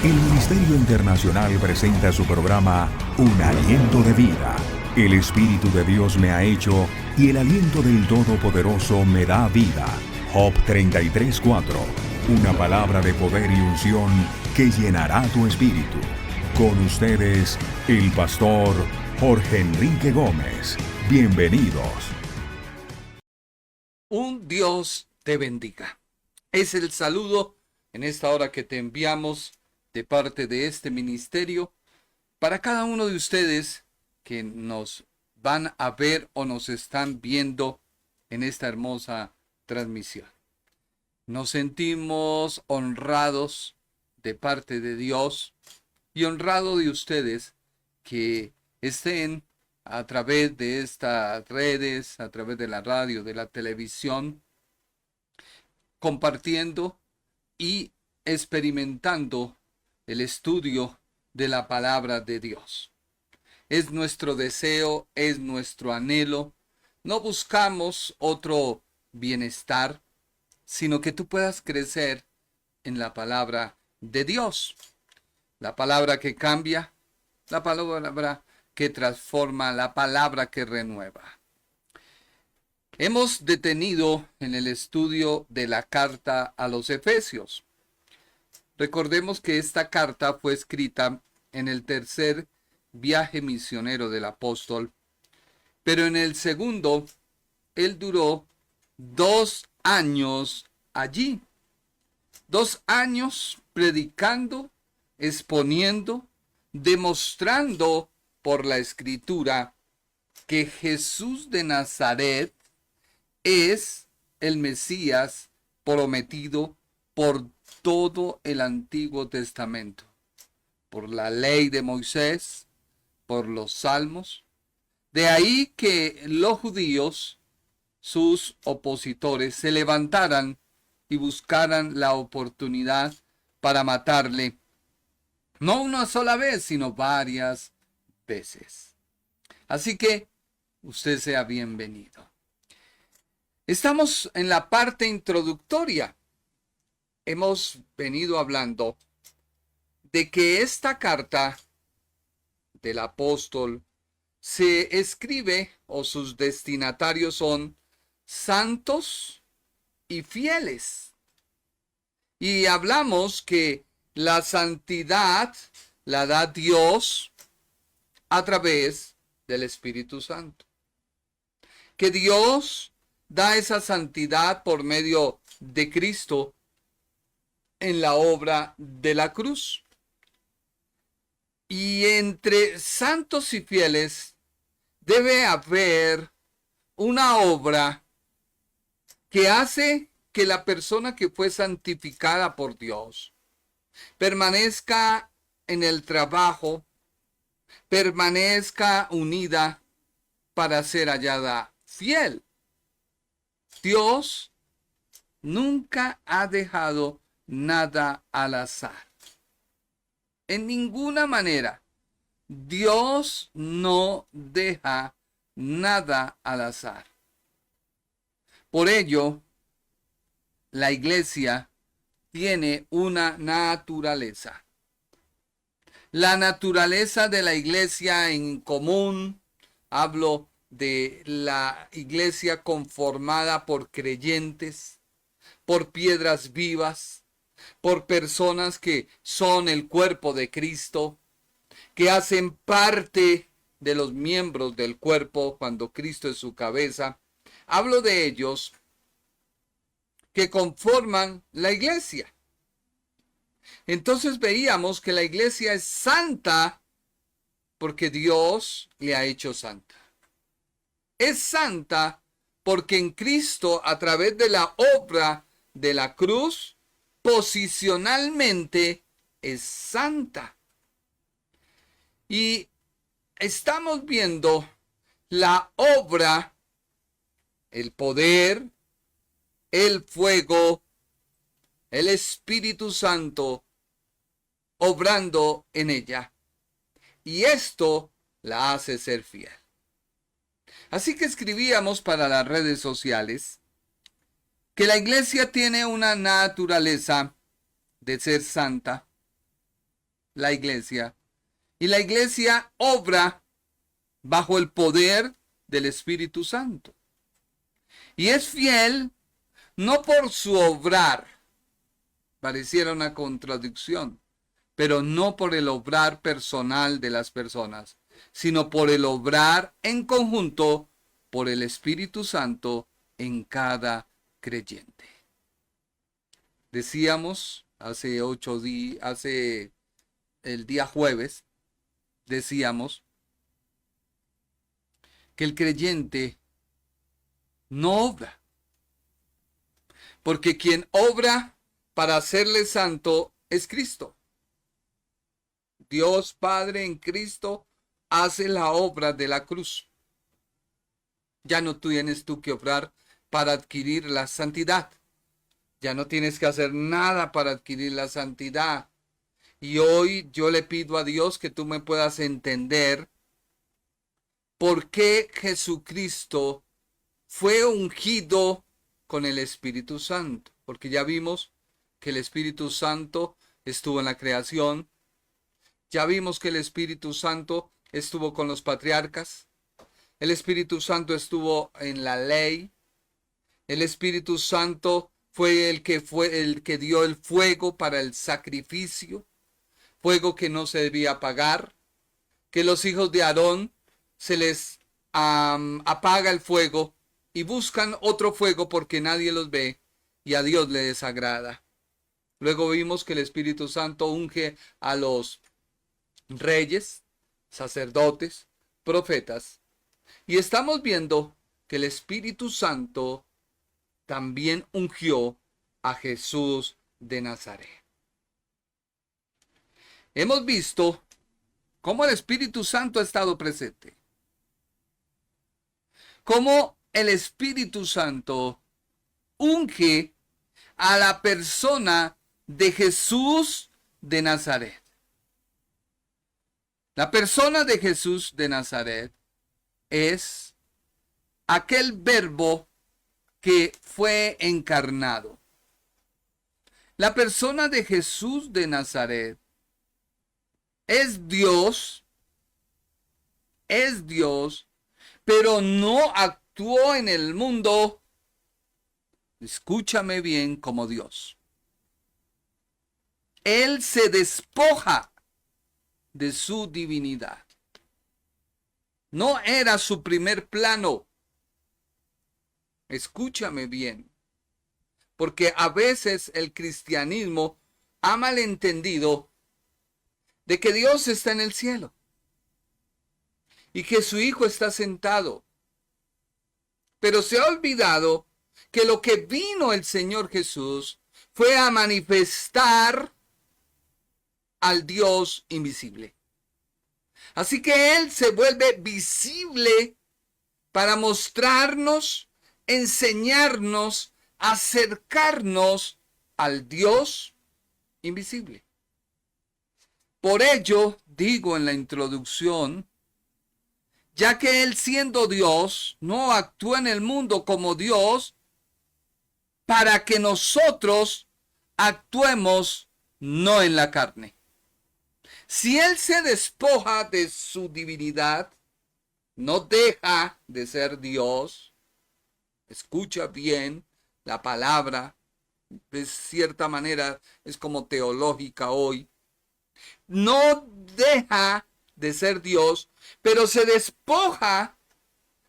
El Ministerio Internacional presenta su programa Un Aliento de Vida. El Espíritu de Dios me ha hecho y el aliento del Todopoderoso me da vida. Job 33:4. Una palabra de poder y unción que llenará tu espíritu. Con ustedes, el pastor Jorge Enrique Gómez. Bienvenidos. Un Dios te bendiga. Es el saludo en esta hora que te enviamos de parte de este ministerio para cada uno de ustedes que nos van a ver o nos están viendo en esta hermosa transmisión. Nos sentimos honrados de parte de Dios y honrado de ustedes que estén a través de estas redes, a través de la radio, de la televisión, compartiendo y experimentando el estudio de la palabra de Dios. Es nuestro deseo, es nuestro anhelo. No buscamos otro bienestar, sino que tú puedas crecer en la palabra de Dios. La palabra que cambia, la palabra que transforma, la palabra que renueva. Hemos detenido en el estudio de la carta a los Efesios. Recordemos que esta carta fue escrita en el tercer viaje misionero del apóstol, pero en el segundo, él duró 2 años allí. 2 años predicando, exponiendo, demostrando por la escritura que Jesús de Nazaret es el Mesías prometido por todo el Antiguo Testamento, por la ley de Moisés, por los salmos. De ahí que los judíos, sus opositores, se levantaran y buscaran la oportunidad para matarle, no una sola vez, sino varias veces. Así que usted sea bienvenido. Estamos en la parte introductoria. Hemos venido hablando de que esta carta del apóstol se escribe o sus destinatarios son santos y fieles. Y hablamos que la santidad la da Dios a través del Espíritu Santo. Que Dios da esa santidad por medio de Cristo en la obra de la cruz. Y entre santos y fieles debe haber una obra que hace que la persona que fue santificada por Dios permanezca en el trabajo, permanezca unida para ser hallada fiel. Dios nunca ha dejado nada al azar. En ninguna manera. Dios no deja nada al azar. Por ello, la iglesia tiene una naturaleza. La naturaleza de la iglesia en común, hablo de la iglesia conformada por creyentes, por piedras vivas, por personas que son el cuerpo de Cristo, que hacen parte de los miembros del cuerpo cuando Cristo es su cabeza. Hablo de ellos que conforman la iglesia. Entonces veíamos que la iglesia es santa porque Dios le ha hecho santa. Es santa porque en Cristo, a través de la obra de la cruz, posicionalmente es santa. Y estamos viendo la obra, el poder, el fuego, el Espíritu Santo obrando en ella. Y esto la hace ser fiel. Así que escribíamos para las redes sociales que la iglesia tiene una naturaleza de ser santa, la iglesia. Y la iglesia obra bajo el poder del Espíritu Santo. Y es fiel no por su obrar, pareciera una contradicción, pero no por el obrar personal de las personas, sino por el obrar en conjunto por el Espíritu Santo en cada creyente. Decíamos hace el día jueves, decíamos que el creyente no obra, porque quien obra para hacerle santo es Cristo. Dios Padre en Cristo hace la obra de la cruz. Ya no tienes tú que obrar para adquirir la santidad. Ya no tienes que hacer nada para adquirir la santidad. Y hoy yo le pido a Dios que tú me puedas entender por qué Jesucristo fue ungido con el Espíritu Santo. Porque ya vimos que el Espíritu Santo estuvo en la creación. Ya vimos que el Espíritu Santo estuvo con los patriarcas. El Espíritu Santo estuvo en la ley. El Espíritu Santo fue el que dio el fuego para el sacrificio. Fuego que no se debía apagar. Que los hijos de Aarón se les apaga el fuego y buscan otro fuego porque nadie los ve y a Dios le desagrada. Luego vimos que el Espíritu Santo unge a los reyes, sacerdotes, profetas. Y estamos viendo que el Espíritu Santo también ungió a Jesús de Nazaret. Hemos visto cómo el Espíritu Santo ha estado presente. Cómo el Espíritu Santo unge a la persona de Jesús de Nazaret. La persona de Jesús de Nazaret es aquel verbo que fue encarnado. La persona de Jesús de Nazaret es Dios, pero no actuó en el mundo, escúchame bien, como Dios. Él se despoja de su divinidad. No era su primer plano. Escúchame bien, porque a veces el cristianismo ha malentendido de que Dios está en el cielo y que su Hijo está sentado. Pero se ha olvidado que lo que vino el Señor Jesús fue a manifestar al Dios invisible. Así que Él se vuelve visible para mostrarnos, enseñarnos, acercarnos al Dios invisible. Por ello, digo en la introducción, ya que Él siendo Dios, no actúa en el mundo como Dios, para que nosotros actuemos no en la carne. Si Él se despoja de su divinidad, no deja de ser Dios. Escucha bien la palabra, de cierta manera es como teológica hoy. No deja de ser Dios, pero se despoja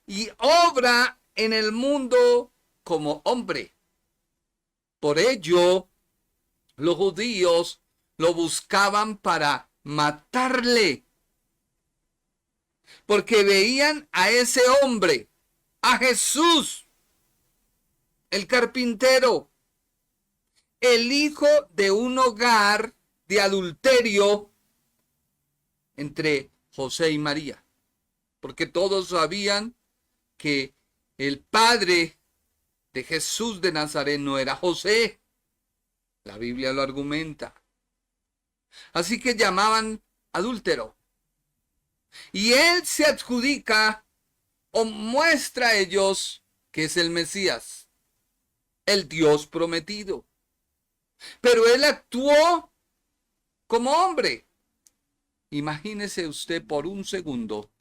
y obra en el mundo como hombre. Por ello, los judíos lo buscaban para matarle, porque veían a ese hombre, a Jesús, el carpintero, el hijo de un hogar de adulterio entre José y María, porque todos sabían que el padre de Jesús de Nazaret no era José. La Biblia lo argumenta. Así que llamaban adúltero. Y él se adjudica o muestra a ellos que es el Mesías, el Dios prometido. Pero él actuó como hombre. Imagínese usted por un segundo,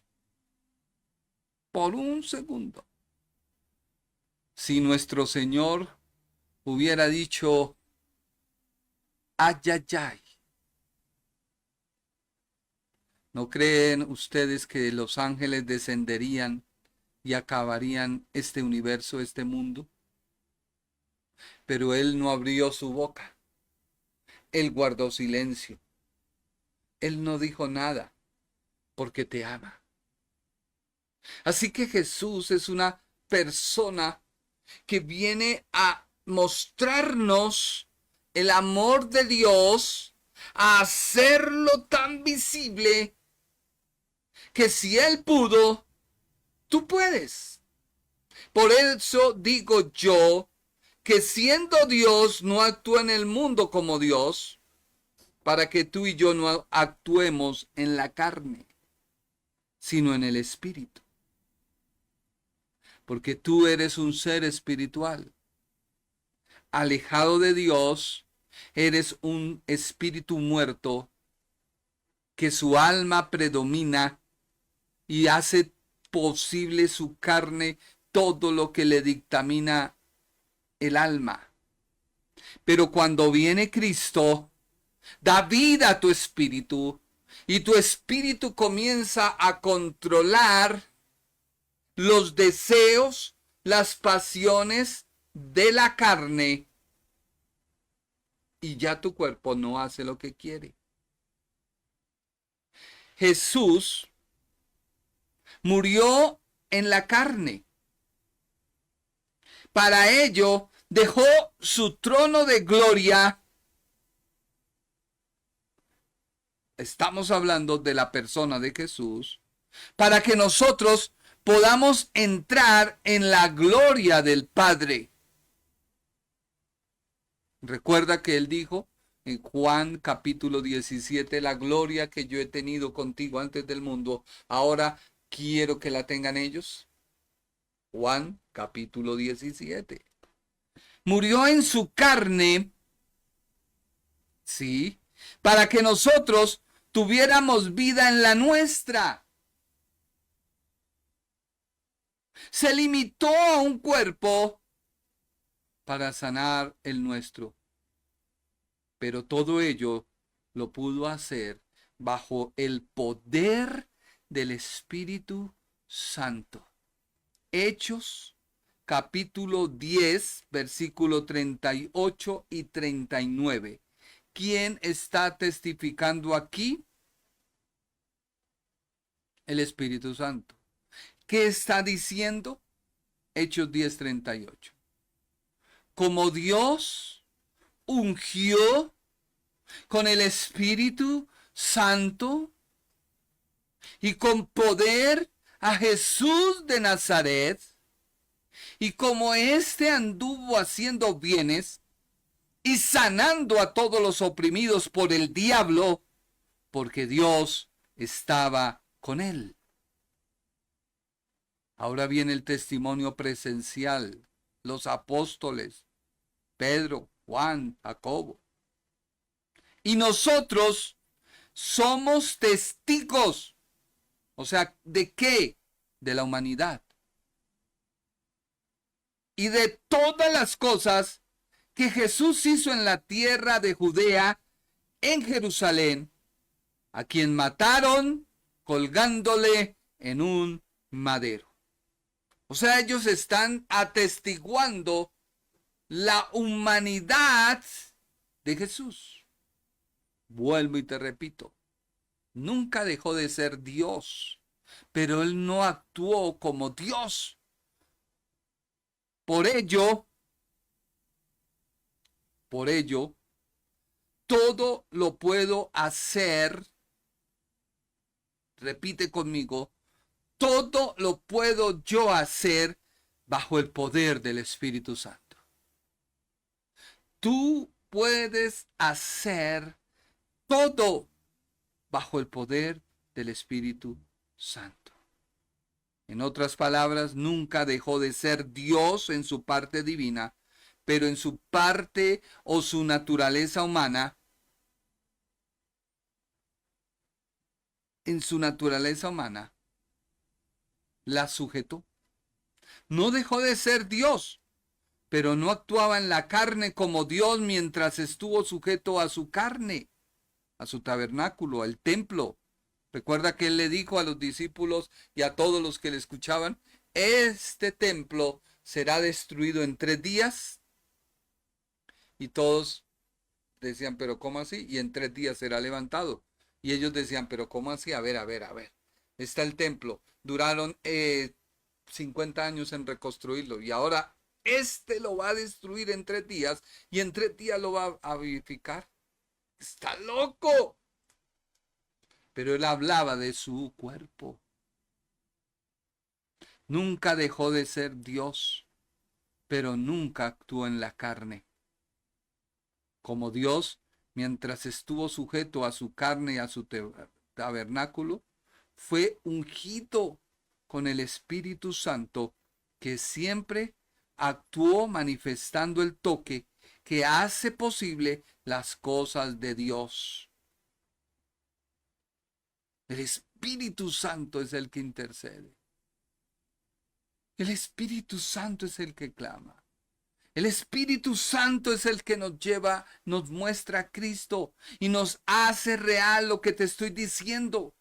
si nuestro Señor hubiera dicho, ay, ay, ay. ¿No creen ustedes que los ángeles descenderían y acabarían este universo, este mundo? Pero Él no abrió su boca. Él guardó silencio. Él no dijo nada porque te ama. Así que Jesús es una persona que viene a mostrarnos el amor de Dios, a hacerlo tan visible que si Él pudo, tú puedes. Por eso digo yo que siendo Dios no actúa en el mundo como Dios, para que tú y yo no actuemos en la carne, sino en el Espíritu. Porque tú eres un ser espiritual. Alejado de Dios, eres un espíritu muerto que su alma predomina y hace posible su carne todo lo que le dictamina el alma. Pero cuando viene Cristo, da vida a tu espíritu y tu espíritu comienza a controlar los deseos, las pasiones de la carne y ya tu cuerpo no hace lo que quiere. Jesús murió en la carne. Para ello dejó su trono de gloria. Estamos hablando de la persona de Jesús, para que nosotros podamos entrar en la gloria del Padre. Recuerda que Él dijo en Juan capítulo 17, la gloria que yo he tenido contigo antes del mundo, ahora quiero que la tengan ellos. Juan capítulo 17. Murió en su carne, sí, para que nosotros tuviéramos vida en la nuestra. Se limitó a un cuerpo para sanar el nuestro. Pero todo ello lo pudo hacer bajo el poder del Espíritu Santo. Hechos capítulo 10, versículo 38 y 39. ¿Quién está testificando aquí? El Espíritu Santo. ¿Qué está diciendo? Hechos 10, 38. Como Dios ungió con el Espíritu Santo y con poder a Jesús de Nazaret, y como éste anduvo haciendo bienes y sanando a todos los oprimidos por el diablo, porque Dios estaba con él. Ahora viene el testimonio presencial, los apóstoles, Pedro, Juan, Jacobo. Y nosotros somos testigos. O sea, ¿de qué? De la humanidad. Y de todas las cosas que Jesús hizo en la tierra de Judea, en Jerusalén, a quien mataron colgándole en un madero. O sea, ellos están atestiguando la humanidad de Jesús. Vuelvo y te repito, nunca dejó de ser Dios, pero Él no actuó como Dios. Por ello, todo lo puedo hacer, repite conmigo, todo lo puedo yo hacer bajo el poder del Espíritu Santo. Tú puedes hacer todo bajo el poder del Espíritu Santo. En otras palabras, nunca dejó de ser Dios en su parte divina, pero en su parte o su naturaleza humana, en su naturaleza humana, la sujetó. No dejó de ser Dios, pero no actuaba en la carne como Dios mientras estuvo sujeto a su carne, a su tabernáculo, al templo. Recuerda que él le dijo a los discípulos y a todos los que le escuchaban, este templo será destruido en 3 días. Y todos decían, pero ¿cómo así? Y en 3 días será levantado. Y ellos decían, pero ¿cómo así? A ver. Está el templo. Duraron 50 años en reconstruirlo. Y ahora lo va a destruir en 3 días. Y en 3 días lo va a vivificar. ¡Está loco! Pero él hablaba de su cuerpo. Nunca dejó de ser Dios, pero nunca actuó en la carne. Como Dios, mientras estuvo sujeto a su carne y a su tabernáculo, fue ungido con el Espíritu Santo, que siempre actuó manifestando el toque que hace posible las cosas de Dios. El Espíritu Santo es el que intercede. El Espíritu Santo es el que clama. El Espíritu Santo es el que nos lleva, nos muestra a Cristo y nos hace real lo que te estoy diciendo.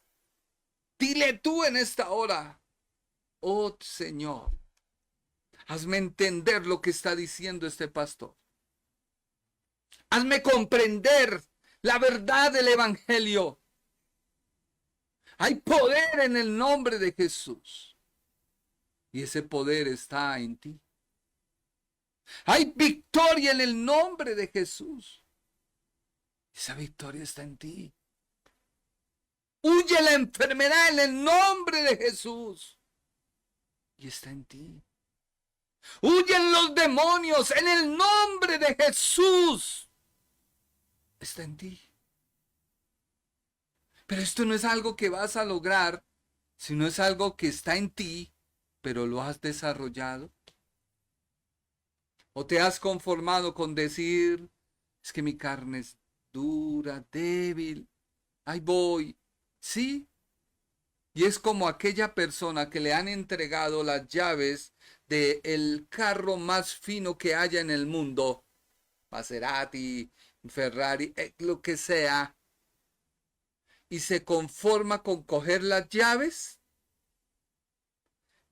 Dile tú en esta hora, oh Señor, hazme entender lo que está diciendo este pastor. Hazme comprender la verdad del Evangelio. Hay poder en el nombre de Jesús. Y ese poder está en ti. Hay victoria en el nombre de Jesús. Esa victoria está en ti. Huye la enfermedad en el nombre de Jesús. Y está en ti. Huyen los demonios en el nombre de Jesús. Está en ti. Pero esto no es algo que vas a lograr, sino es algo que está en ti, pero lo has desarrollado. ¿O te has conformado con decir, es que mi carne es dura, débil, ahí voy? Sí. Y es como aquella persona que le han entregado las llaves del carro más fino que haya en el mundo, Maserati, Ferrari, lo que sea, y se conforma con coger las llaves,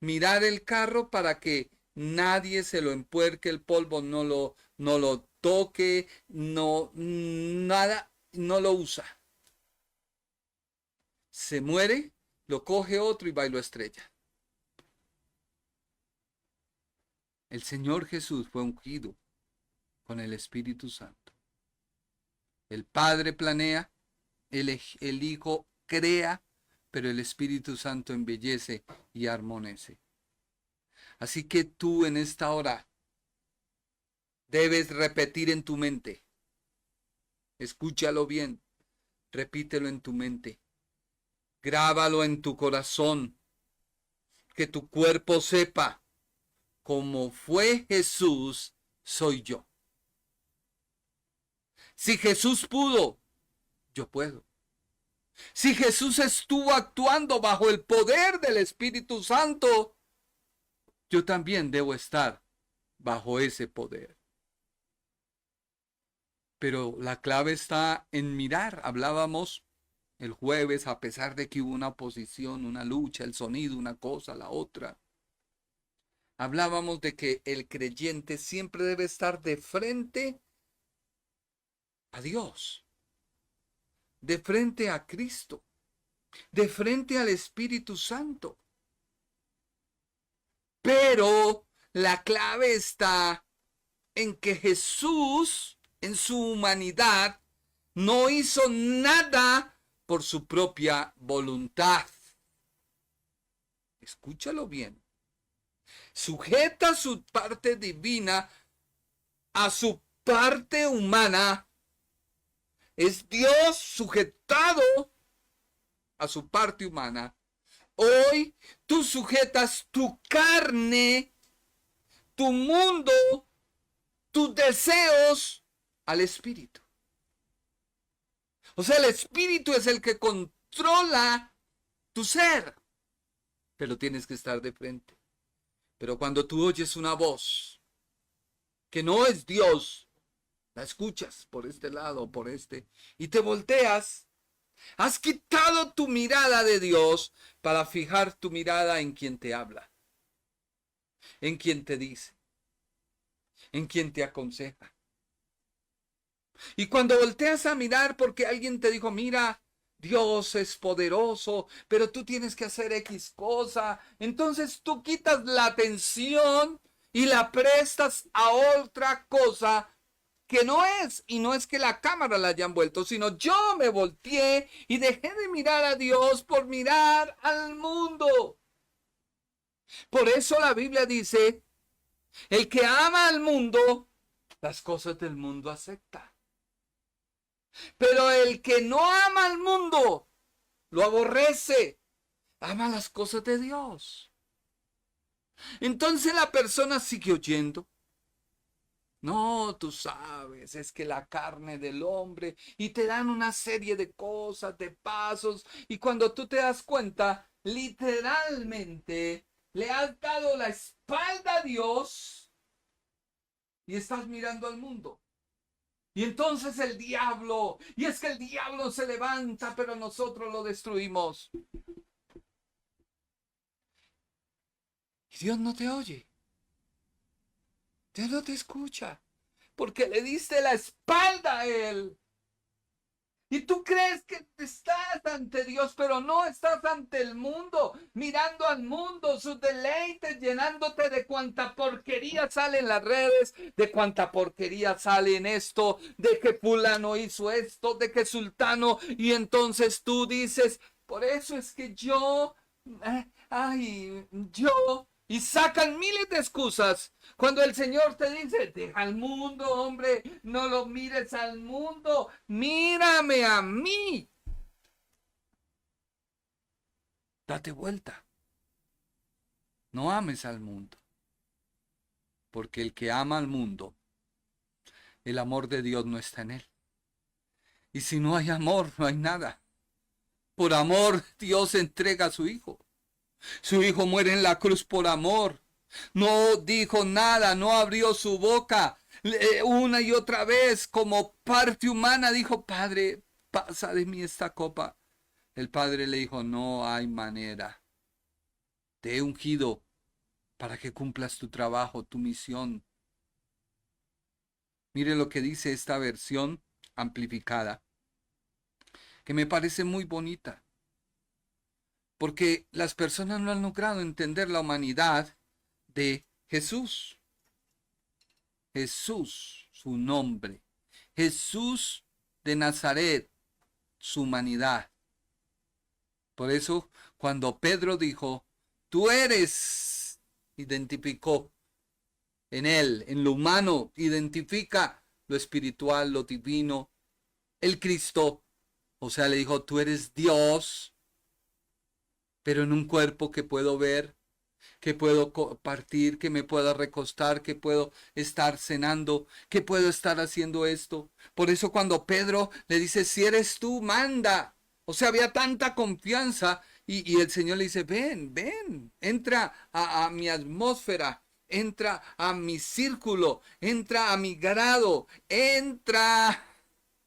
mirar el carro para que nadie se lo empuerque, el polvo no lo toque, nada, no lo usa. Se muere, lo coge otro y va y lo estrella. El Señor Jesús fue ungido con el Espíritu Santo. El Padre planea, el Hijo crea, pero el Espíritu Santo embellece y armonece. Así que tú en esta hora debes repetir en tu mente. Escúchalo bien, repítelo en tu mente. Grábalo en tu corazón. Que tu cuerpo sepa, como fue Jesús, soy yo. Si Jesús pudo, yo puedo. Si Jesús estuvo actuando bajo el poder del Espíritu Santo, yo también debo estar bajo ese poder. Pero la clave está en mirar. Hablábamos el jueves, a pesar de que hubo una oposición, una lucha, el sonido, una cosa, la otra. Hablábamos de que el creyente siempre debe estar de frente a Dios, de frente a Cristo, de frente al Espíritu Santo. Pero la clave está en que Jesús, en su humanidad, no hizo nada por su propia voluntad. Escúchalo bien. Sujeta su parte divina a su parte humana. Es Dios sujetado a su parte humana. Hoy tú sujetas tu carne, tu mundo, tus deseos al Espíritu. O sea, el Espíritu es el que controla tu ser, pero tienes que estar de frente. Pero cuando tú oyes una voz que no es Dios, la escuchas por este lado o por este, y te volteas, has quitado tu mirada de Dios para fijar tu mirada en quien te habla, en quien te dice, en quien te aconseja. Y cuando volteas a mirar porque alguien te dijo, mira, Dios es poderoso, pero tú tienes que hacer X cosa, entonces tú quitas la atención y la prestas a otra cosa que no es, y no es que la cámara la hayan vuelto, sino yo me volteé y dejé de mirar a Dios por mirar al mundo. Por eso la Biblia dice, el que ama al mundo, las cosas del mundo acepta. Pero el que no ama al mundo, lo aborrece, ama las cosas de Dios. Entonces la persona sigue oyendo. No, tú sabes, es que la carne del hombre, y te dan una serie de cosas, de pasos, y cuando tú te das cuenta, literalmente le has dado la espalda a Dios y estás mirando al mundo. Y entonces el diablo, y es que el diablo se levanta, pero nosotros lo destruimos. Y Dios no te oye. Dios no te escucha, porque le diste la espalda a Él. Y tú crees que estás ante Dios, pero no estás ante el mundo, mirando al mundo, sus deleites, llenándote de cuanta porquería sale en las redes, de cuanta porquería sale en esto, de que fulano hizo esto, de que sultano, y entonces tú dices, por eso es que yo, y sacan miles de excusas. Cuando el Señor te dice, deja al mundo, hombre, no lo mires al mundo, mírame a mí. Date vuelta. No ames al mundo. Porque el que ama al mundo, el amor de Dios no está en él. Y si no hay amor, no hay nada. Por amor, Dios entrega a su Hijo. Su Hijo muere en la cruz por amor. No dijo nada, no abrió su boca. Una y otra vez, como parte humana, dijo, Padre, pasa de mí esta copa. El Padre le dijo, no hay manera. Te he ungido para que cumplas tu trabajo, tu misión. Mire lo que dice esta versión amplificada, que me parece muy bonita, porque las personas no han logrado entender la humanidad de Jesús. Jesús, su nombre. Jesús de Nazaret, su humanidad. Por eso, cuando Pedro dijo, tú eres, identificó en él, en lo humano, identifica lo espiritual, lo divino, el Cristo. O sea, le dijo, tú eres Dios, pero en un cuerpo que puedo ver, que puedo compartir, que me pueda recostar, que puedo estar cenando, que puedo estar haciendo esto. Por eso cuando Pedro le dice, si eres tú, manda. O sea, había tanta confianza y el Señor le dice, ven, entra a mi atmósfera, entra a mi círculo, entra a mi grado, entra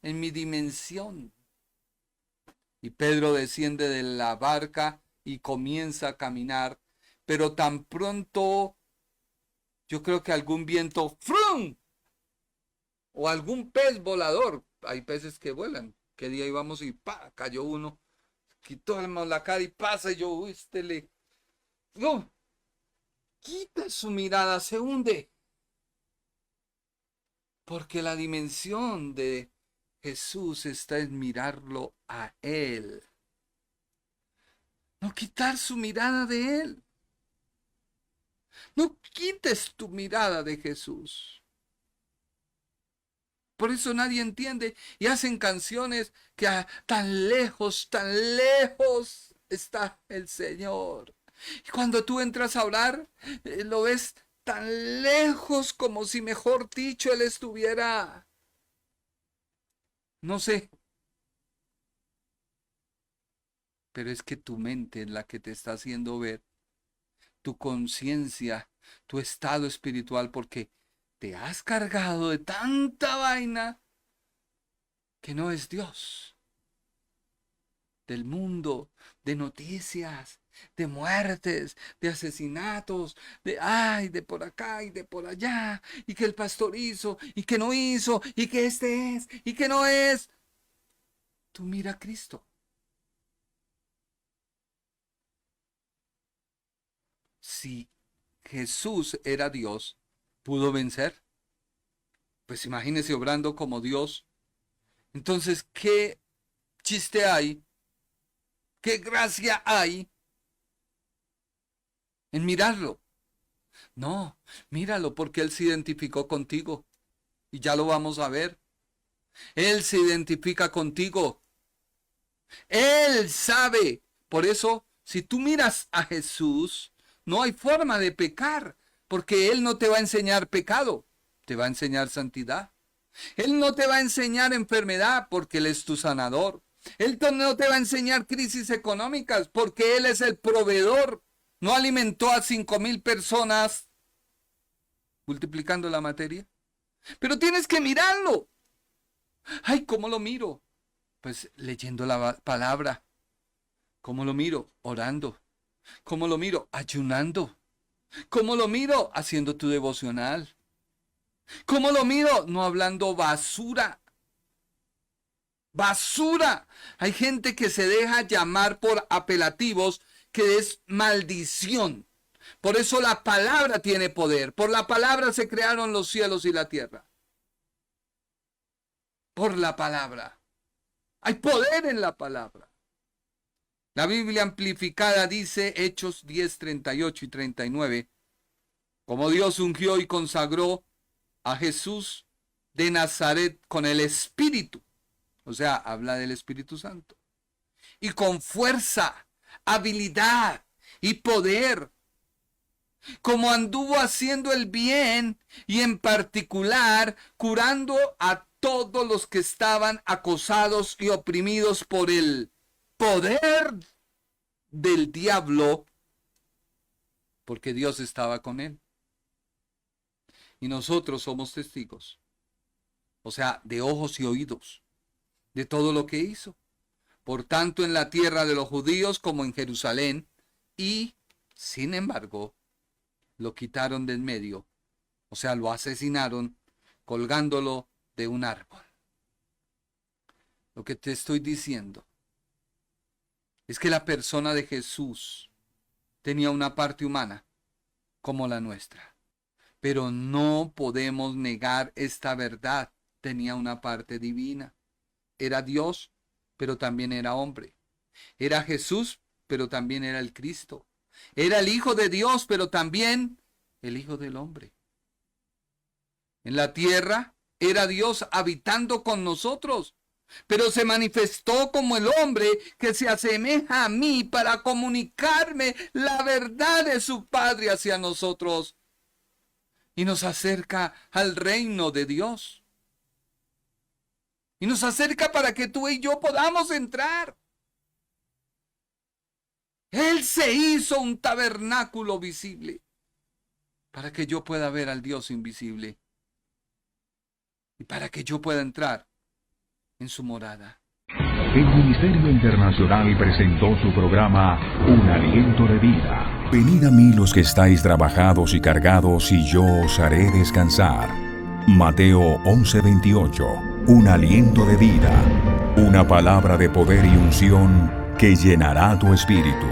en mi dimensión. Y Pedro desciende de la barca y comienza a caminar. Pero tan pronto, yo creo que algún viento, ¡frum! O algún pez volador, hay peces que vuelan, qué día íbamos y ¡pa! Cayó uno, quitó la cara y pasa, y yo, uy, ¡no! Quita su mirada, se hunde. Porque la dimensión de Jesús está en mirarlo a Él. No quitar su mirada de Él. No quites tu mirada de Jesús. Por eso nadie entiende y hacen canciones que tan lejos está el Señor. Y cuando tú entras a orar, lo ves tan lejos como si, mejor dicho, Él estuviera, no sé, pero es que tu mente es la que te está haciendo ver, tu conciencia, tu estado espiritual, porque te has cargado de tanta vaina que no es Dios, del mundo, de noticias, de muertes, de asesinatos, de por acá y de por allá, y que el pastor hizo, y que no hizo, y que este es, y que no es. Tú mira a Cristo. Si Jesús era Dios, ¿pudo vencer? Pues imagínese obrando como Dios. Entonces, ¿qué chiste hay? ¿Qué gracia hay en mirarlo? No, míralo porque Él se identificó contigo. Y ya lo vamos a ver. Él se identifica contigo. Él sabe. Por eso, si tú miras a Jesús, no hay forma de pecar, porque Él no te va a enseñar pecado, te va a enseñar santidad. Él no te va a enseñar enfermedad, porque Él es tu sanador. Él no te va a enseñar crisis económicas, porque Él es el proveedor. No alimentó a 5,000 personas multiplicando la materia. Pero tienes que mirarlo. Ay, ¿cómo lo miro? Pues leyendo la palabra. ¿Cómo lo miro? Orando. ¿Cómo lo miro? Ayunando. ¿Cómo lo miro? Haciendo tu devocional. ¿Cómo lo miro? No hablando basura. Basura. Hay gente que se deja llamar por apelativos que es maldición. Por eso la palabra tiene poder. Por la palabra se crearon los cielos y la tierra. Por la palabra. Hay poder en la palabra. La Biblia amplificada dice, Hechos 10, 38 y 39, como Dios ungió y consagró a Jesús de Nazaret con el Espíritu, o sea, habla del Espíritu Santo, y con fuerza, habilidad y poder, como anduvo haciendo el bien y en particular curando a todos los que estaban acosados y oprimidos por el poder del diablo, porque Dios estaba con él. Y nosotros somos testigos, o sea, de ojos y oídos, de todo lo que hizo. Por tanto, en la tierra de los judíos como en Jerusalén, y, sin embargo, lo quitaron de en medio, o sea, lo asesinaron colgándolo de un árbol. Lo que te estoy diciendo es que la persona de Jesús tenía una parte humana como la nuestra. Pero no podemos negar esta verdad. Tenía una parte divina. Era Dios, pero también era hombre. Era Jesús, pero también era el Cristo. Era el Hijo de Dios, pero también el Hijo del hombre. En la tierra era Dios habitando con nosotros, pero se manifestó como el hombre que se asemeja a mí para comunicarme la verdad de su Padre hacia nosotros y nos acerca al reino de Dios. Y nos acerca para que tú y yo podamos entrar. Él se hizo un tabernáculo visible para que yo pueda ver al Dios invisible y para que yo pueda entrar en su morada. El Ministerio Internacional presentó su programa Un Aliento de Vida. Venid a mí los que estáis trabajados y cargados, y yo os haré descansar. Mateo 11:28. Un aliento de vida. Una palabra de poder y unción que llenará tu espíritu.